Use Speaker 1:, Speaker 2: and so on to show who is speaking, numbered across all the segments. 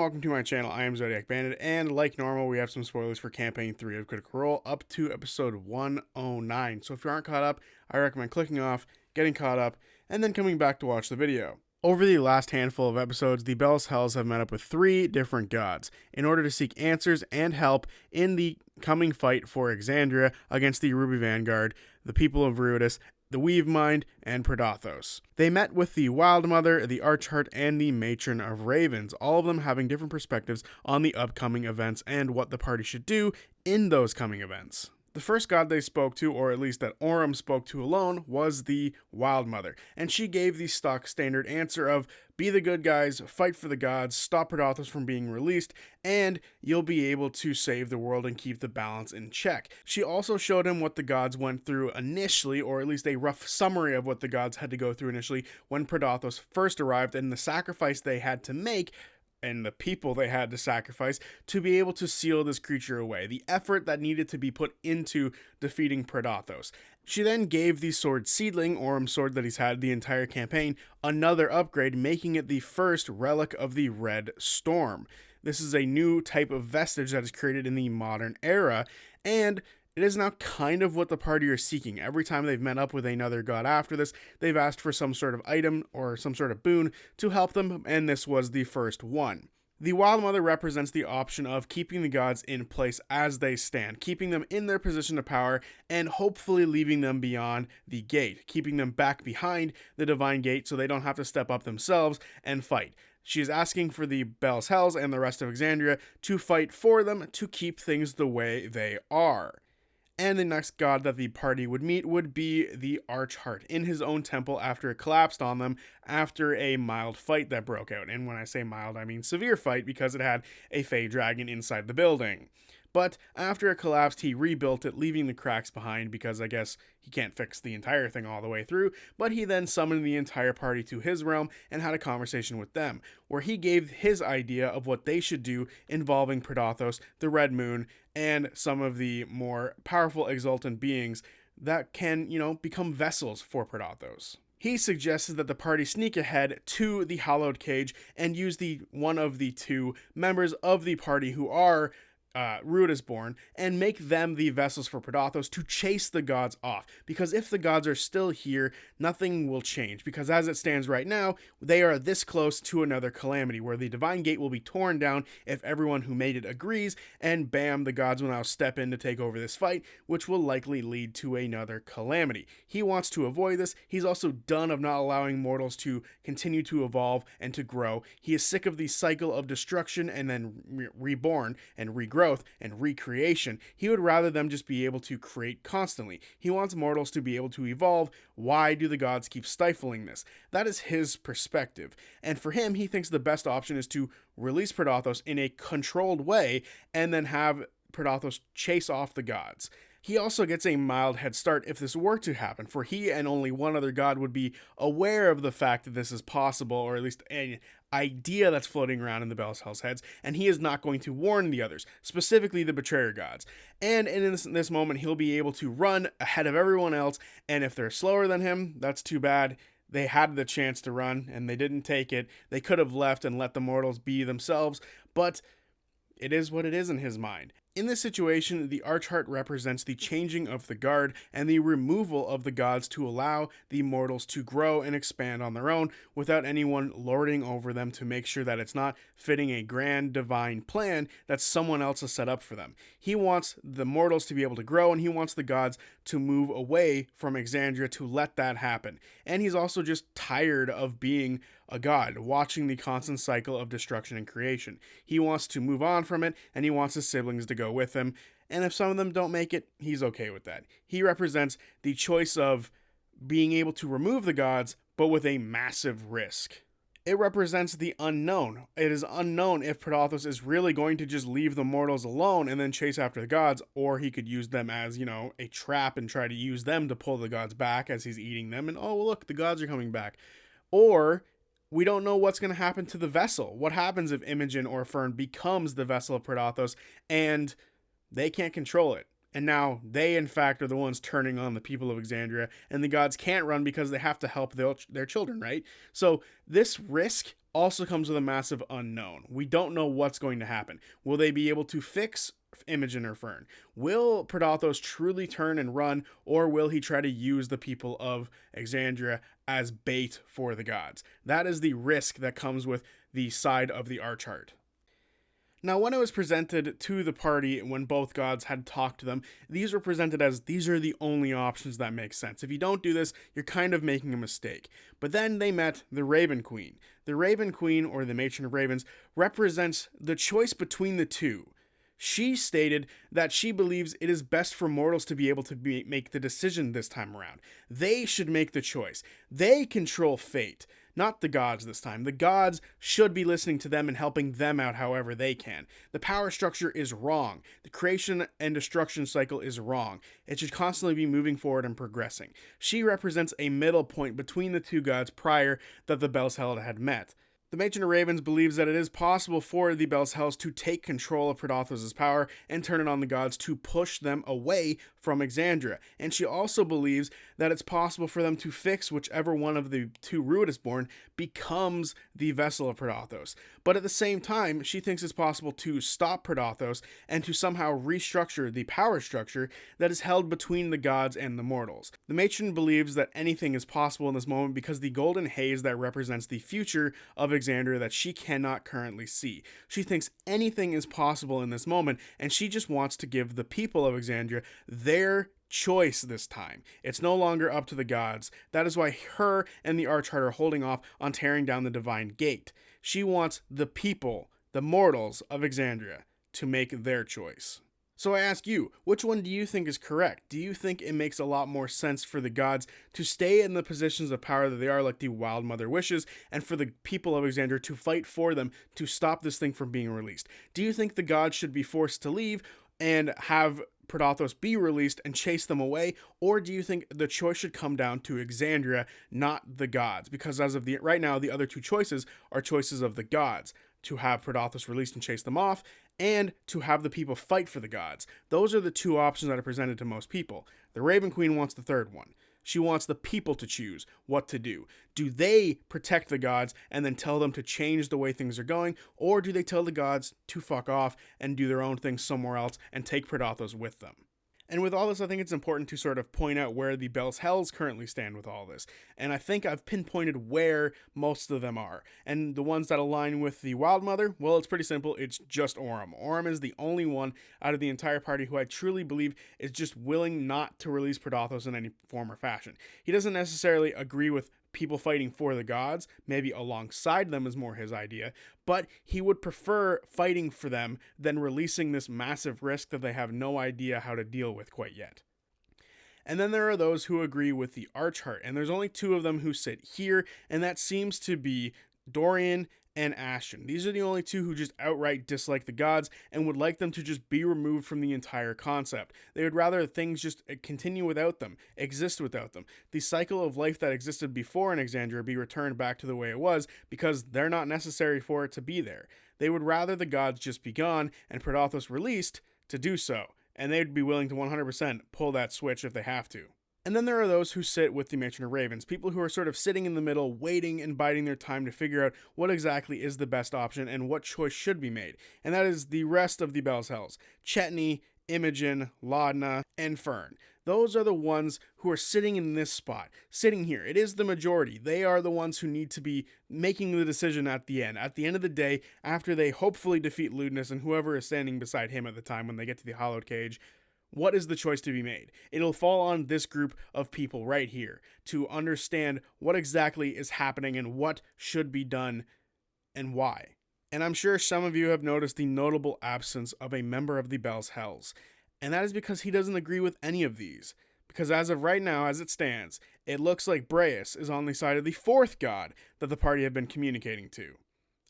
Speaker 1: welcome to my channel. I am Zodiac Bandit, and like normal, we have some spoilers for Campaign 3 of Critical Role up to episode 109. So if you aren't caught up, I recommend clicking off, getting caught up, and then coming back to watch the video. Over the last handful of episodes, the Bell's Hells have met up with 3 different gods in order to seek answers and help in the coming fight for Exandria against the Ruby Vanguard, the people of Ruidus, the Weavemind, and Predathos. They met with the Wildmother, the Archheart, and the Matron of Ravens, all of them having different perspectives on the upcoming events and what the party should do in those coming events. The first god they spoke to, or at least that Aurum spoke to alone, was the Wildmother, and she gave the stock standard answer of, be the good guys, fight for the gods, stop Predathos from being released, and you'll be able to save the world and keep the balance in check. She also showed him what the gods went through initially, or at least a rough summary of what the gods had to go through initially when Predathos first arrived, and the sacrifice they had to make and the people they had to sacrifice to be able to seal this creature away, the effort that needed to be put into defeating Predathos. She then gave the sword Seedling, Aurum sword that he's had the entire campaign, another upgrade, making it the first relic of the Red Storm. This is a new type of vestige that is created in the modern era, and it is now kind of what the party are seeking. Every time they've met up with another god after this, they've asked for some sort of item or some sort of boon to help them, and this was the first one. The Wildmother represents the option of keeping the gods in place as they stand, keeping them in their position of power, and hopefully leaving them beyond the gate, keeping them back behind the Divine Gate so they don't have to step up themselves and fight. She is asking for the Bell's Hells and the rest of Exandria to fight for them to keep things the way they are. And the next god that the party would meet would be the Archheart in his own temple after it collapsed on them after a mild fight that broke out. And when I say mild, I mean severe fight because it had a Fey dragon inside the building. But after it collapsed, he rebuilt it, leaving the cracks behind because I guess he can't fix the entire thing all the way through. But he then summoned the entire party to his realm and had a conversation with them, where he gave his idea of what they should do involving Predathos, the Red Moon, and some of the more powerful exultant beings that can, become vessels for Predathos. He suggested that the party sneak ahead to the Hallowed Cage and use one of the 2 members of the party who are Ruidus born, and make them the vessels for Predathos to chase the gods off. Because if the gods are still here, nothing will change. Because as it stands right now, they are this close to another calamity, where the Divine Gate will be torn down if everyone who made it agrees, and bam, the gods will now step in to take over this fight, which will likely lead to another calamity. He wants to avoid this. He's also done of not allowing mortals to continue to evolve and to grow. He is sick of the cycle of destruction and then reborn and regrowth and recreation. He would rather them just be able to create constantly. He wants mortals to be able to evolve. Why do the gods keep stifling this? That is his perspective. And for him, he thinks the best option is to release Predathos in a controlled way and then have Predathos chase off the gods. He also gets a mild head start if this were to happen, for he and only one other god would be aware of the fact that this is possible, or at least an idea that's floating around in the Bell's Hells heads, and he is not going to warn the others, specifically the Betrayer gods. And in this moment, he'll be able to run ahead of everyone else, and if they're slower than him, that's too bad. They had the chance to run, and they didn't take it. They could have left and let the mortals be themselves, but it is what it is in his mind. In this situation, the Archheart represents the changing of the guard and the removal of the gods to allow the mortals to grow and expand on their own without anyone lording over them to make sure that it's not fitting a grand divine plan that someone else has set up for them. He wants the mortals to be able to grow, and he wants the gods to move away from Exandria to let that happen. And he's also just tired of being a god, watching the constant cycle of destruction and creation. He wants to move on from it, and he wants his siblings to go with him, and if some of them don't make it, he's okay with that. He represents the choice of being able to remove the gods, but with a massive risk. It represents the unknown. It is unknown if Predathos is really going to just leave the mortals alone and then chase after the gods, or he could use them as, a trap and try to use them to pull the gods back as he's eating them, and oh, look, the gods are coming back. Or we don't know what's going to happen to the vessel. What happens if Imogen or Fern becomes the vessel of Predathos and they can't control it? And now they, in fact, are the ones turning on the people of Exandria, and the gods can't run because they have to help their children, right? So this risk also comes with a massive unknown. We don't know what's going to happen. Will they be able to fix Imogen or Fern? Will Predathos truly turn and run, or will he try to use the people of Exandria as bait for the gods? That is the risk that comes with the side of the Archheart. Now, when it was presented to the party, when both gods had talked to them, these were presented as these are the only options that make sense. If you don't do this, you're kind of making a mistake. But then they met the Raven Queen. The Raven Queen, or the Matron of Ravens, represents the choice between the two. She stated that she believes it is best for mortals to be able to make the decision this time around. They should make the choice. They control fate, not the gods this time. The gods should be listening to them and helping them out however they can. The power structure is wrong. The creation and destruction cycle is wrong. It should constantly be moving forward and progressing. She represents a middle point between the two gods prior that the Belshelda had met. The Matron of Ravens believes that it is possible for the Belshells to take control of Predathos' power and turn it on the gods to push them away from Exandria. And she also believes that it's possible for them to fix whichever one of the two Ruidusborn becomes the vessel of Predathos. But at the same time, she thinks it's possible to stop Predathos and to somehow restructure the power structure that is held between the gods and the mortals. The Matron believes that anything is possible in this moment because the golden haze that represents the future of Exandria that she cannot currently see. She thinks anything is possible in this moment, and she just wants to give the people of Exandria their choice this time. It's no longer up to the gods. That is why her and the Archheart are holding off on tearing down the Divine Gate. She wants the people, the mortals of Exandria, to make their choice. So I ask you, which one do you think is correct? Do you think it makes a lot more sense for the gods to stay in the positions of power that they are, like the Wild Mother wishes, and for the people of Exandria to fight for them to stop this thing from being released? Do you think the gods should be forced to leave and have Predathos be released and chase them away, or do you think the choice should come down to Exandria, not the gods? Because as of right now, the other two choices are choices of the gods, to have Predathos released and chase them off, and to have the people fight for the gods. Those are the two options that are presented to most people. The Raven Queen wants the third one. She wants the people to choose what to do. Do they protect the gods and then tell them to change the way things are going, or do they tell the gods to fuck off and do their own thing somewhere else and take Predathos with them? And with all this, I think it's important to sort of point out where the Belshells currently stand with all this. And I think I've pinpointed where most of them are. And the ones that align with the Wild Mother, well, it's pretty simple. It's just Orym. Orym is the only one out of the entire party who I truly believe is just willing not to release Predathos in any form or fashion. He doesn't necessarily agree with people fighting for the gods, maybe alongside them is more his idea, but he would prefer fighting for them than releasing this massive risk that they have no idea how to deal with quite yet. And then there are those who agree with the Archheart, and there's only two of them who sit here, and that seems to be Dorian and Ashton. These are the only two who just outright dislike the gods and would like them to just be removed from the entire concept. They would rather things just continue without them, exist without them. The cycle of life that existed before in Exandria be returned back to the way it was because they're not necessary for it to be there. They would rather the gods just be gone and Predathos released to do so, and they'd be willing to 100% pull that switch if they have to. And then there are those who sit with the Matron of Ravens, people who are sort of sitting in the middle, waiting and biding their time to figure out what exactly is the best option and what choice should be made. And that is the rest of the Belshells: Chetney, Imogen, Laudna, and Fern. Those are the ones who are sitting in this spot, sitting here. It is the majority. They are the ones who need to be making the decision at the end. At the end of the day, after they hopefully defeat Ludinus and whoever is standing beside him at the time when they get to the Hallowed Cage, what is the choice to be made? It'll fall on this group of people right here to understand what exactly is happening and what should be done and why. And I'm sure some of you have noticed the notable absence of a member of the Belshells, and that is because he doesn't agree with any of these. Because as of right now, as it stands, it looks like Breus is on the side of the fourth god that the party have been communicating to,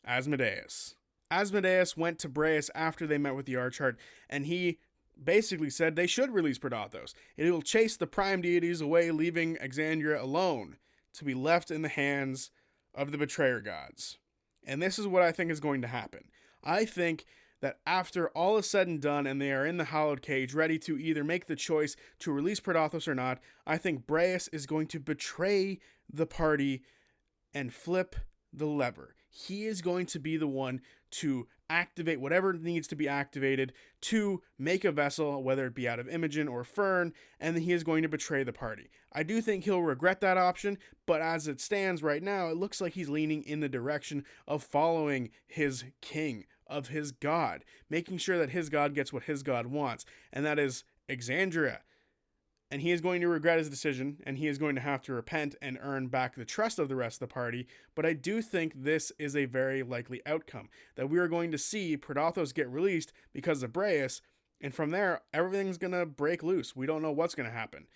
Speaker 1: Asmodeus. Asmodeus went to Breus after they met with the Archheart, and he basically said they should release Predathos. It will chase the prime deities away, leaving Exandria alone to be left in the hands of the betrayer gods. And this is what I think is going to happen. I think that after all is said and done and they are in the hallowed cage ready to either make the choice to release Predathos or not, I think Breus is going to betray the party and flip the lever. He is going to be the one to activate whatever needs to be activated to make a vessel, whether it be out of Imogen or Fern, and then he is going to betray the party. I do think he'll regret that option, but as it stands right now, it looks like he's leaning in the direction of following his king, of his god, making sure that his god gets what his god wants, and that is Exandria. And he is going to regret his decision, and he is going to have to repent and earn back the trust of the rest of the party. But I do think this is a very likely outcome, that we are going to see Predathos get released because of Breus, and from there, everything's going to break loose. We don't know what's going to happen.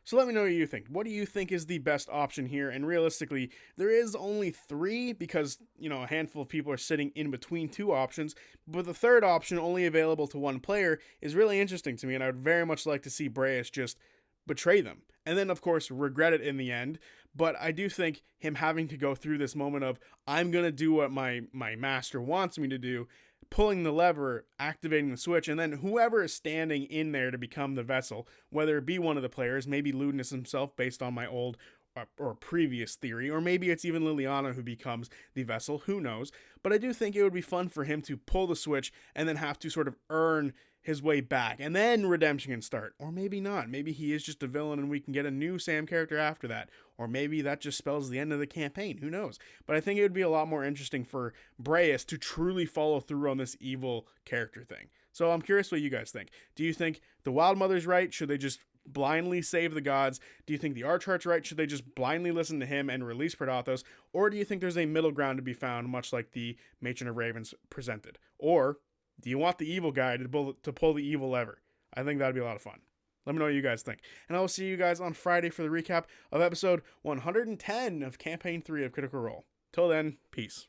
Speaker 1: So let me know what you think. What do you think is the best option here? And realistically, there is only 3 because, a handful of people are sitting in between 2 options. But the third option, only available to 1 player, is really interesting to me. And I would very much like to see Breus just betray them. And then, of course, regret it in the end. But I do think him having to go through this moment of, I'm going to do what my master wants me to do, pulling the lever, activating the switch, and then whoever is standing in there to become the vessel, whether it be one of the players, maybe Ludinus himself based on my old or previous theory, or maybe it's even Liliana who becomes the vessel, who knows. But I do think it would be fun for him to pull the switch and then have to sort of earn his way back, and then redemption can start. Or maybe not. Maybe he is just a villain and we can get a new Sam character after that. Or maybe that just spells the end of the campaign. Who knows? But I think it would be a lot more interesting for Breus to truly follow through on this evil character thing. So I'm curious what you guys think. Do you think the Wild Mother's right? Should they just blindly save the gods? Do you think the Archhart's right? Should they just blindly listen to him and release Predathos? Or do you think there's a middle ground to be found, much like the Matron of Ravens presented? Or do you want the evil guy to pull the evil lever? I think that'd be a lot of fun. Let me know what you guys think. And I will see you guys on Friday for the recap of episode 110 of Campaign 3 of Critical Role. Till then, peace.